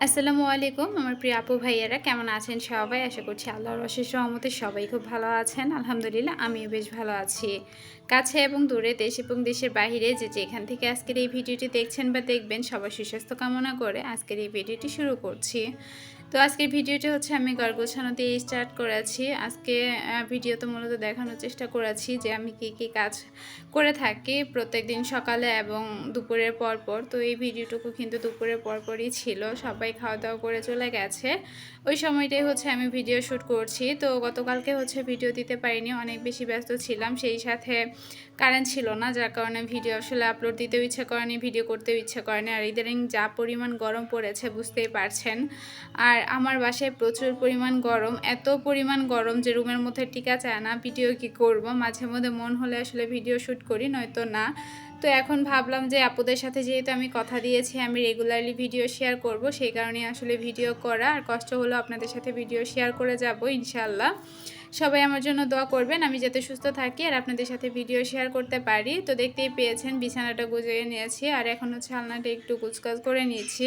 আসসালামু আলাইকুম আমার প্রিয় আপু ভাইয়ারা কেমন আছেন সবাই? আশা করছি আল্লাহর অশেষ রহমতে সবাই খুব ভালো আছেন। আলহামদুলিল্লাহ আমিও বেশ ভালো আছি। কাছে এবং দূরে দেশ এবং দেশের বাহিরে যে যেখান থেকে আজকের এই ভিডিওটি দেখছেন বা দেখবেন সবার সুস্বাস্থ্য কামনা করে আজকের এই ভিডিওটি শুরু করছি। তো আজকের ভিডিওটি হচ্ছে আমি ঘর গোছানো দিয়ে স্টার্ট করেছি। আজকে ভিডিওতে মূলত দেখানোর চেষ্টা করেছি যে আমি কি কাজ করে থাকি প্রত্যেকদিন সকালে এবং দুপুরের পরপর। তো এই ভিডিওটুকু কিন্তু দুপুরের পরপরই ছিল। সবাই খাওয়া-দাওয়া করে চলে গেছে। ওই সময়টাই হচ্ছে আমি ভিডিও শ্যুট করছি। তো গতকালকে হচ্ছে ভিডিও দিতে পারিনি। অনেক বেশি ব্যস্ত ছিলাম। সেই সাথে কারেন্ট ছিল না। যার কারণে ভিডিও আসলে আপলোড দিতেও ইচ্ছা করেনি, ভিডিও করতেও ইচ্ছা করেনি। আর ইদানিং যা পরিমাণ গরম পড়েছে বুঝতেই পারছেন। আর আমার বাসায় প্রচুর পরিমাণ গরম। এত পরিমাণ গরম যে রুমের মধ্যে টিকা চায় না। ভিডিও কি করব? মাঝে মধ্যে মন হলে আসলে ভিডিও শ্যুট করি, নয়তো না। তো এখন ভাবলাম যে আপুদের সাথে যেহেতু আমি কথা দিয়েছি আমি রেগুলারলি ভিডিও শেয়ার করব, সেই কারণেই আসলে ভিডিও করা। আর কষ্ট হলো আপনাদের সাথে ভিডিও শেয়ার করে যাব ইনশাআল্লাহ। সবাই আমার জন্য দোয়া করবেন আমি যাতে সুস্থ থাকি আর আপনাদের সাথে ভিডিও শেয়ার করতে পারি। তো দেখতেই পেয়েছেন বিছানাটা গুছিয়ে নিয়েছি আর এখন হচ্ছে আলনাটা একটু কুচকাজ করে নিয়েছি।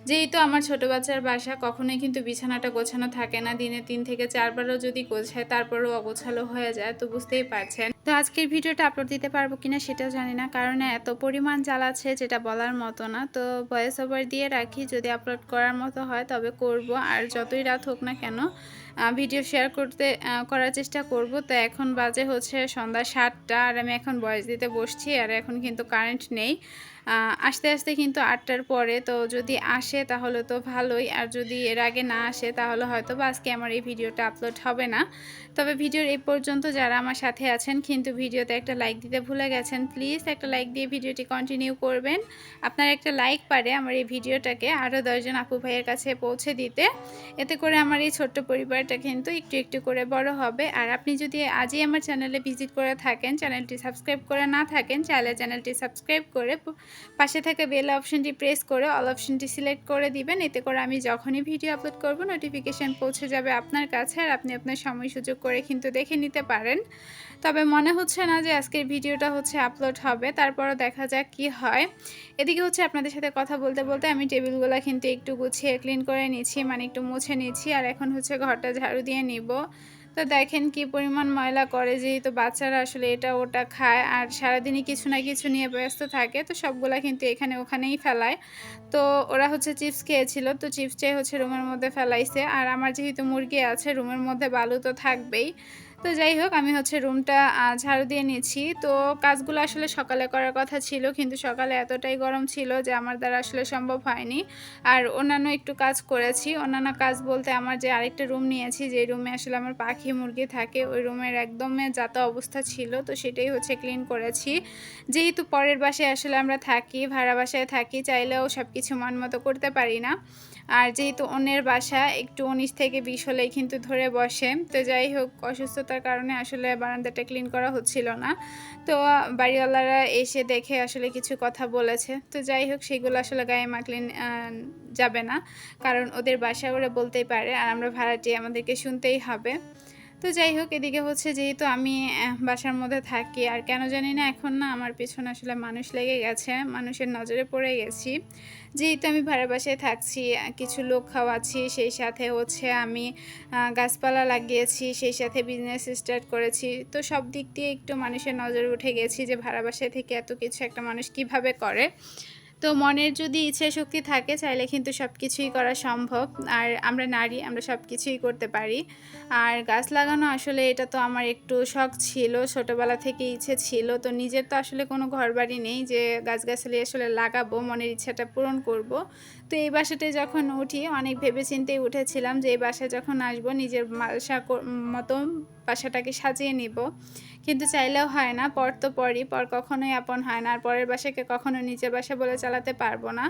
যেহেতু আমার ছোট বাচ্চার বাসা কখনোই কিন্তু বিছানাটা গোছানো থাকে না, দিনে ৩ থেকে ৪ বারও যদি গোছায় তারপরেও অগোছালো হয়ে যায়, তো বুঝতেই পারছেন। তো আজকের ভিডিওটা আপলোড দিতে পারবো কিনা সেটাও জানি না, কারণ এত পরিমাণ জ্বালাচ্ছে যেটা বলার মতো না। তো ভয়েস ওভার দিয়ে রাখি, যদি আপলোড করার মতো হয় তবে করব। আর যতই রাত হোক না কেন ভিডিও শেয়ার করার চেষ্টা করব। তো এখন বাজে হচ্ছে সন্ধ্যা ৭টা আর আমি এখন ভয়েস দিতে বসছি আর এখন কিন্তু কারেন্ট নেই। আসতে আসতে কিন্তু ৮টার পরে, তো যদি আসে তাহলে তো ভালোই, আর যদি এর আগে না আসে তাহলে হয়তো বা আজকে আমার এই ভিডিওটা আপলোড হবে না। তবে ভিডিওর এই পর্যন্ত যারা আমার সাথে আছেন কিন্তু ভিডিওতে একটা লাইক দিতে ভুলে গেছেন, প্লিজ একটা লাইক দিয়ে ভিডিওটি কন্টিনিউ করবেন। আপনার একটা লাইক পারে আমার এই ভিডিওটাকে আরও ১০ জন আপু ভাইয়ের কাছে পৌঁছে দিতে। এতে করে আমার এই ছোট্ট পরিবারটা কিন্তু একটু একটু করে বড় হবে। আর আপনি যদি আজই আমার চ্যানেলে ভিজিট করে থাকেন, চ্যানেলটি সাবস্ক্রাইব করে না থাকেন, চাইলে চ্যানেলটি সাবস্ক্রাইব করে পাশে থাকা বেল অপশনটি প্রেস করে অল অপশনটি সিলেক্ট করে দিবেন। এতে করে আমি যখনই ভিডিও আপলোড করব নোটিফিকেশান পৌঁছে যাবে আপনার কাছে আর আপনি আপনার সময় সুযোগ করে কিন্তু দেখে নিতে পারেন। তবে মনে হচ্ছে না যে আজকের ভিডিওটা হচ্ছে আপলোড হবে, তারপরও দেখা যাক কি হয়। এদিকে হচ্ছে আপনাদের সাথে কথা বলতে বলতে আমি টেবিলগুলো কিন্তু একটু গুছিয়ে ক্লিন করে নিচ্ছি, মানে একটু মুছে নিচ্ছি। আর এখন হচ্ছে ঘরটা ঝাড়ু দিয়ে নিব। তো দেখেন কি পরিমাণ ময়লা করে, যেহেতু বাচ্চারা আসলে এটা ওটা খায় আর সারাদিনই কিছু না কিছু নিয়ে ব্যস্ত থাকে, তো সবগুলা কিন্তু এখানে ওখানেই ফেলায়। তো ওরা হচ্ছে চিপস খেয়েছিল, তো চিপসটাই হচ্ছে রুমের মধ্যে ফেলাইছে। আর আমার যেহেতু মুরগি আছে রুমের মধ্যে বালু তো থাকবেই। তো যাই হোক আমি হচ্ছে রুমটা ঝাড়ু দিয়ে নিচ্ছি। তো কাজগুলো আসলে সকালে করার কথা ছিল, কিন্তু সকালে এতটাই গরম ছিল যে আমার দ্বারা আসলে সম্ভব হয়নি। আর অন্যান্য একটু কাজ করেছি। অন্যান্য কাজ বলতে আমার যে আরেকটা রুম নিয়েছি, যে রুমে আসলে আমার পাখি মুরগি থাকে, ওই রুমের একদমই যাতা অবস্থা ছিল, তো সেটাই হচ্ছে ক্লিন করেছি। যেহেতু পরের বাসায় আসলে আমরা থাকি, ভাড়া বাসায় থাকি, চাইলেও সব কিছু মন মতো করতে পারি না। আর যেহেতু অন্যের বাসা একটু ১৯ থেকে ২০ হলেই কিন্তু ধরে বসে। তো যাই হোক অসুস্থতার কারণে আসলে বারান্দাটা ক্লিন করা হচ্ছিল না। তো বাড়িওয়ালারা এসে দেখে আসলে কিছু কথা বলেছে। তো যাই হোক সেগুলো আসলে গায়ে মাখলে যাবে না। কারণ ওদের বাসা ওরা বলতেই পারে আর আমরা ভাড়াটিয়া, আমাদেরকে শুনতেই হবে। তো যাই হোক এদিকে হচ্ছে যেহেতু আমি বাসার মধ্যে থাকি আর কেন জানি না এখন না আমার পেছনে আসলে মানুষ লেগে গেছে, মানুষের নজরে পড়ে গেছি। যেহেতু আমি ভাড়া বাসায় থাকছি, কিছু লোক খাওয়াচ্ছি, সেই সাথে হচ্ছে আমি গাছপালা লাগিয়েছি, সেই সাথে বিজনেস স্টার্ট করেছি। তো সব দিক দিয়ে একটু মানুষের নজরে উঠে গেছি যে ভাড়া বাসায় থেকে এত কিছু একটা মানুষ কিভাবে করে। তো মনের যদি ইচ্ছে শক্তি থাকে চাইলে কিন্তু সব কিছুই করা সম্ভব। আর আমরা নারী, আমরা সব কিছুই করতে পারি। আর গাছ লাগানো আসলে এটা তো আমার একটু শখ ছিল, ছোটোবেলা থেকে ইচ্ছে ছিল। তো নিজের তো আসলে কোনো ঘরবাড়ি নেই যে গাছগাছালি আসলে লাগাবো, মনের ইচ্ছাটা পূরণ করব। তো এই বাসাটায় যখন উঠি অনেক ভেবেচিন্তেই উঠেছিলাম যে এই বাসায় যখন আসবো নিজের মতো বাসাটাকে সাজিয়ে নিব। কিন্তু চাইলেও হয় না, পর তো পরই, পর কখনোই আপন হয় না। আর পরের বাসাকে কখনো নিজের বাসা বলে চালাতে পারবো না।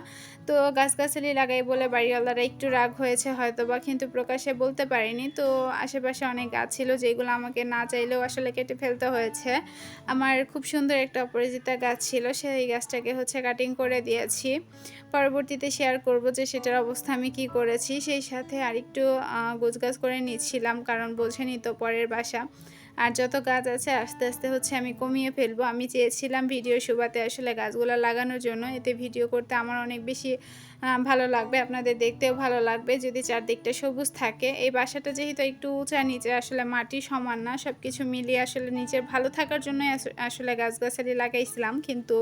তো গাছগাছালি লাগাই বলে বাড়িওয়ালারা একটু রাগ হয়েছে হয়তোবা, কিন্তু প্রকাশ্যে বলতে পারিনি। তো আশেপাশে অনেক গাছ ছিল যেগুলো আমাকে না চাইলেও আসলে কেটে ফেলতে হয়েছে। আমার খুব সুন্দর একটা অপরাজিতা গাছ ছিল, সেই গাছটাকে হচ্ছে কাটিং করে দিয়েছি। পরবর্তীতে শেয়ার করব যে সেটার অবস্থা আমি কি করেছি। সেই সাথে আরেকটু গোছগাছ করে নিচ্ছিলাম, কারণ বোঝেনই তো পরের বাসা। আর যত গাছ আছে আস্তে আস্তে হচ্ছে আমি কমিয়ে ফেলবো। আমি চেয়েছিলাম ভিডিও শুরুতে আসলে গাছগুলো লাগানোর জন্য, এতে ভিডিও করতে আমার অনেক বেশি ভালো লাগবে, আপনাদের দেখতেও ভালো লাগবে যদি চারদিকটা সবুজ থাকে। এই বাসাটা যেহেতু একটু উঁচা নিচে, আসলে মাটি সমান না, সব কিছু মিলিয়ে আসলে নিজের ভালো থাকার জন্যই আসলে গাছগাছালি লাগাইছিলাম, কিন্তু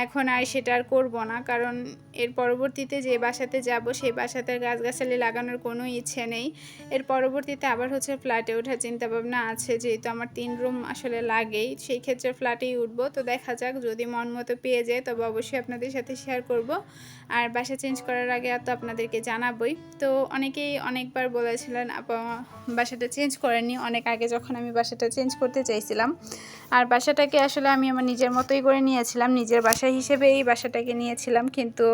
এখন আর সেটা আর করবো না, কারণ এর পরবর্তীতে যে বাসাতে যাব সেই বাসাতে গাছগাছালি লাগানোর কোনো ইচ্ছে নেই। এর পরবর্তীতে আবার হচ্ছে ফ্ল্যাটে ওঠার চিন্তাভাবনা আছে, যেহেতু আমার 3 রুম আসলে লাগেই, সেই ক্ষেত্রে ফ্ল্যাটেই উঠবো। তো দেখা যাক, যদি মন মতো পেয়ে যায় তবে অবশ্যই আপনাদের সাথে শেয়ার করব। আর বাসা চেঞ্জ করার আগে তো আপনাদেরকে জানাবই। তো অনেকেই অনেকবার বলেছিলেন আপা বাসাটা চেঞ্জ করেননি, অনেক আগে যখন আমি বাসাটা চেঞ্জ করতে চাইছিলাম। আর বাসাটাকে আসলে আমি আমার নিজের মতোই করে নিয়েছিলাম, নিজের বাসা হিসেবে এই বাসাটাকে নিয়েছিলাম, কিন্তু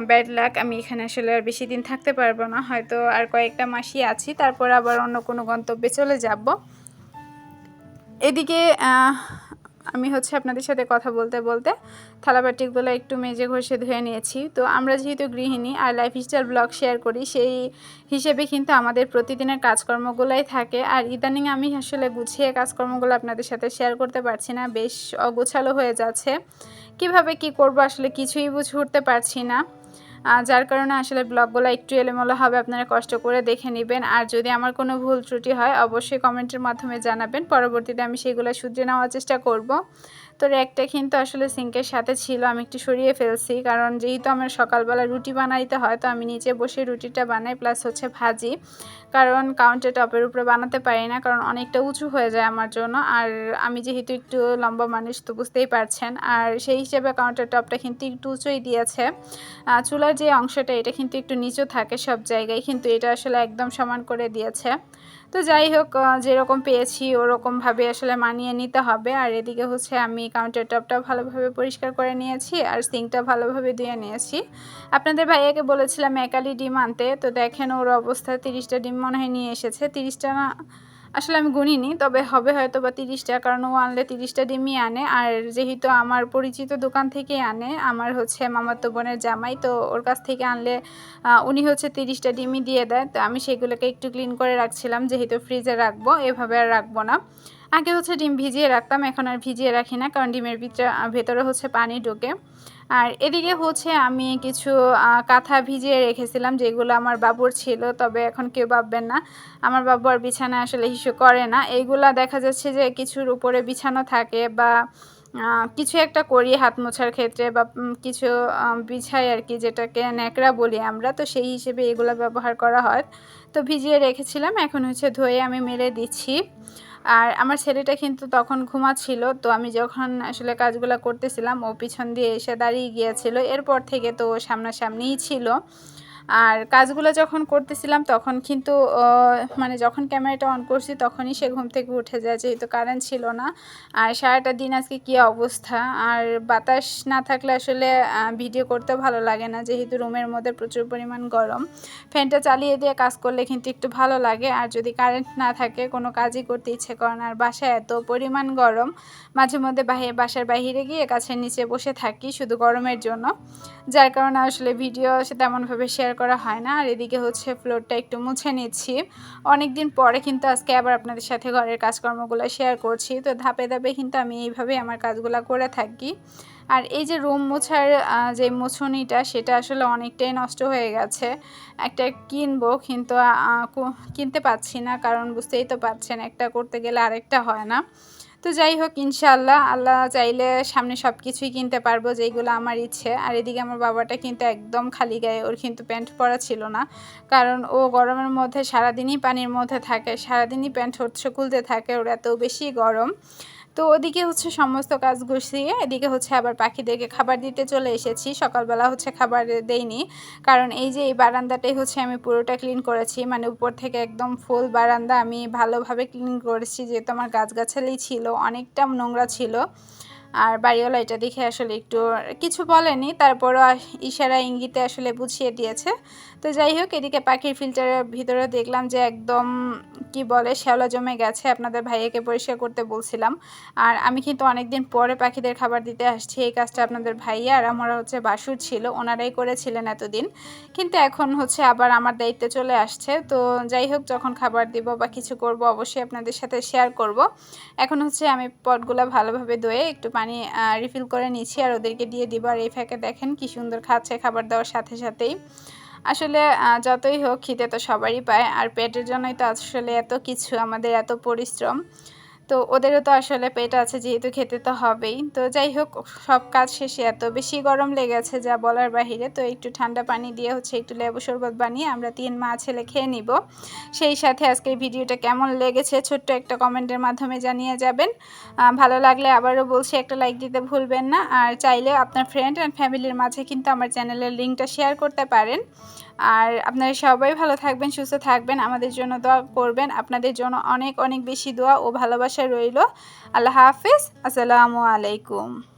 ব্যাড লাক, আমি এখানে আসলে আর বেশি দিন থাকতে পারবো না, হয়তো আর কয়েকটা মাসই আছি, তারপর আবার অন্য কোনো গন্তব্যে চলে যাব। এদিকে আমি হচ্ছে আপনাদের সাথে কথা বলতে বলতে থালাবাটিগুলো একটু মেজে ঘষে ধুয়ে নিয়েছি। তো আমরা যেহেতু গৃহিণী আর লাইফস্টাইল ব্লগ শেয়ার করি, সেই হিসেবে কিন্তু আমাদের প্রতিদিনের কাজকর্মগুলোই থাকে। আর ইদানিং আমি আসলে গুছিয়ে কাজকর্মগুলো আপনাদের সাথে শেয়ার করতে পারছি না, বেশ অগোছালো হয়ে যাচ্ছে। কিভাবে কি করব আসলে কিছুই বুঝে উঠতে পারছি না, যার কারণে আসলে ব্লগগুলো একটু এলোমেলো হবে, আপনারা কষ্ট করে দেখে নেবেন। আর যদি আমার কোনো ভুল ত্রুটি হয় অবশ্যই কমেন্টের মাধ্যমে জানাবেন, পরবর্তীতে আমি সেগুলো শুধরে নেওয়ার চেষ্টা করব। তো র্যাকটা কিন্তু আসলে সিঙ্কের সাথে ছিল, আমি একটু সরিয়ে ফেলছি, কারণ যেহেতু আমার সকালবেলা রুটি বানাইতে হয়, তো আমি নিচে বসে রুটিটা বানাই প্লাস হচ্ছে ভাজি, কারণ কাউন্টার টপের উপরে বানাতে পারি না, কারণ অনেকটা উঁচু হয়ে যায় আমার জন্য। আর আমি যেহেতু একটু লম্বা মানুষ, তো বুঝতেই পারছেন, আর সেই হিসেবে কাউন্টার টপটা কিন্তু একটু উঁচুই দিয়েছে। চুলার যে অংশটা এটা কিন্তু একটু নিচু থাকে সব জায়গায়, কিন্তু এটা আসলে একদম সমান করে দিয়েছে। তো যাই হোক, যেরকম পেয়েছি ওরকমভাবে আসলে মানিয়ে নিতে হবে। আর এদিকে হচ্ছে আমি কাউন্টার টপটা ভালোভাবে পরিষ্কার করে নিয়েছি আর সিঙ্কটা ভালোভাবে ধুয়ে নিয়েছি। আপনাদের ভাইয়াকে বলেছিলাম একালি ডিম আনতে, তো দেখেন ওর অবস্থা, 30টা ডিম মনে হয় নিয়ে এসেছে, 30টা না আসলে আমি গুনিনি, তবে হবে হয়তো বা 30টা, কারণ ও আনলে 30টা ডিমই আনে। আর যেহেতু আমার পরিচিত দোকান থেকেই আনে, আমার হচ্ছে মামাতো বোনের জামাই, তো ওর কাছ থেকে আনলে উনি হচ্ছে 30টা ডিমই দিয়ে দেয়। তো আমি সেগুলোকে একটু ক্লিন করে রাখছিলাম, যেহেতু ফ্রিজে রাখবো, এভাবে আর রাখবো না। আগে হচ্ছে ডিম ভিজিয়ে রাখতাম, এখন আর ভিজিয়ে রাখি না, কারণ ডিমের ভেতরে হচ্ছে পানি ঢোকে। আর এদিকে হচ্ছে আমি কিছু কাঁথা ভিজিয়ে রেখেছিলাম, যেগুলো আমার বাবুর ছিল, তবে এখন কেউ ভাববেন না আমার বাবু আর বিছানায় আসলে হিসু করে না। এইগুলা দেখা যাচ্ছে যে কিছুর উপরে বিছানো থাকে, বা কিছু একটা করি হাত মোছার ক্ষেত্রে, বা কিছু বিছাই আর কি, যেটাকে ন্যাকড়া বলি আমরা, তো সেই হিসেবে এগুলো ব্যবহার করা হয়। তো ভিজিয়ে রেখেছিলাম, এখন হচ্ছে ধুয়ে আমি মেলে দিচ্ছি। আর আমার ছেলেটা কিন্তু তখন ঘুমাচ্ছিল, তো আমি যখন আসলে কাজগুলো করতেছিলাম ও পিছন দিয়ে এসে দাঁড়িয়ে গিয়েছিল, এরপর থেকে তো সামনাসামনিই ছিল। আর কাজগুলো যখন করতেছিলাম তখন কিন্তু মানে যখন ক্যামেরাটা অন করছি তখনই সে ঘুম থেকে উঠে যায়, যেহেতু কারেন্ট ছিল না। আর সারাটা দিন আজকে কী অবস্থা, আর বাতাস না থাকলে আসলে ভিডিও করতে ভালো লাগে না, যেহেতু রুমের মধ্যে প্রচুর পরিমাণ গরম। ফ্যানটা চালিয়ে দিয়ে কাজ করলে কিন্তু একটু ভালো লাগে, আর যদি কারেন্ট না থাকে কোনো কাজই করতে ইচ্ছে করে না। আর বাসায় এত পরিমাণ গরম, মাঝে মধ্যে বাসার বাইরে গিয়ে গাছের নিচে বসে থাকি শুধু গরমের জন্য, যার কারণে আসলে ভিডিও তেমনভাবে শেয়ার করা হয় না। আর এদিকে হচ্ছে ফ্লোরটা একটু মুছে নিচ্ছি, অনেক দিন পরে কিন্তু আজকে আবার আপনাদের সাথে ঘরের কাজকর্মগুলো শেয়ার করছি। তো ধাপে ধাপে কিন্তু আমি এইভাবেই আমার কাজগুলো করে থাকি। আর এই যে রুম মোছার যে মোছনিটা, সেটা আসলে অনেকটাই নষ্ট হয়ে গেছে, একটা কিনবো, কিন্তু কিনতে পাচ্ছি না, কারণ বুঝতেই তো পারছেন একটা করতে গেলে আরেকটা হয় না। তো যাই হোক, ইনশাআল্লাহ আল্লাহ চাইলে সামনে সব কিছুই কিনতে পারবো, যেইগুলো আমার ইচ্ছে। আর এদিকে আমার বাবাটা কিন্তু একদম খালি গায়ে, ওর কিন্তু প্যান্ট পরা ছিল না, কারণ ও গরমের মধ্যে সারাদিনই পানির মধ্যে থাকে, সারাদিনই প্যান্ট হচ্ছে খুলতে থাকে, ওর এত বেশি গরম। তো ওদিকে হচ্ছে সমস্ত কাজ গুছিয়ে এদিকে হচ্ছে আবার পাখিদেরকে খাবার দিতে চলে এসেছি। সকালবেলা হচ্ছে খাবার দেইনি, কারণ এই যে এই বারান্দাটাই হচ্ছে আমি পুরোটা ক্লিন করেছি, মানে উপর থেকে একদম ফুল বারান্দা আমি ভালোভাবে ক্লিন করেছি, যেহেতু আমার গাছগাছালি ছিল, অনেকটা নোংরা ছিল। আর বাড়িওয়ালা এটা দেখে আসলে একটু কিছু বলেনি, তারপরও ইশারা ইঙ্গিতে আসলে বুঝিয়ে দিয়েছে। তো যাই হোক, এদিকে পাখির ফিল্টারের ভিতরে দেখলাম যে একদম কি বলে শ্যাওলা জমে গেছে। আপনাদের ভাইয়াকে পরিষ্কার করতে বলছিলাম। আর আমি কিন্তু অনেকদিন পরে পাখিদের খাবার দিতে আসছি। এই কাজটা আপনাদের ভাইয়া আর আমরা হচ্ছে বাসুর ছিল, ওনারাই করেছিলেন এতদিন। কিন্তু এখন হচ্ছে আবার আমার দায়িত্বে চলে আসছে। তো যাই হোক, যখন খাবার দিব বা কিছু করব অবশ্যই আপনাদের সাথে শেয়ার করব। এখন হচ্ছে আমি পটগুলো ভালোভাবে ধুয়ে একটু পানি রিফিল করে নিচ্ছি আর ওদেরকে দিয়ে দিব। আর এই ফাঁকে দেখেন কি সুন্দর খাচ্ছে খাবার দেওয়ার সাথে সাথেই। আসলে যতই হোক খিদে তো সবারই পায়, আর পেটের জন্যই তো আসলে এত কিছু, আমাদের এত পরিশ্রম। তো ওদেরও তো আসলে পেট আছে, যেহেতু খেতে তো হবেই। তো যাই হোক, সব কাজ শেষে এত বেশি গরম লেগেছে যা বলার বাহিরে। তো একটু ঠান্ডা পানি দিয়ে হচ্ছে একটু লেবু শরবত বানিয়ে আমরা 3 মা ছেলে খেয়ে নিব। সেই সাথে আজকের ভিডিওটা কেমন লেগেছে ছোট্ট একটা কমেন্টের মাধ্যমে জানিয়ে যাবেন। ভালো লাগলে আবারও বলছি একটা লাইক দিতে ভুলবেন না। আর চাইলে আপনার ফ্রেন্ড অ্যান্ড ফ্যামিলির মাঝে কিন্তু আমার চ্যানেলের লিঙ্কটা শেয়ার করতে পারেন। আর আপনারা সবাই ভালো থাকবেন, সুস্থ থাকবেন, আমাদের জন্য দোয়া করবেন। আপনাদের জন্য অনেক অনেক বেশি দোয়া ও ভালোবাসা রইল। আল্লাহ হাফেজ। আসসালামু আলাইকুম।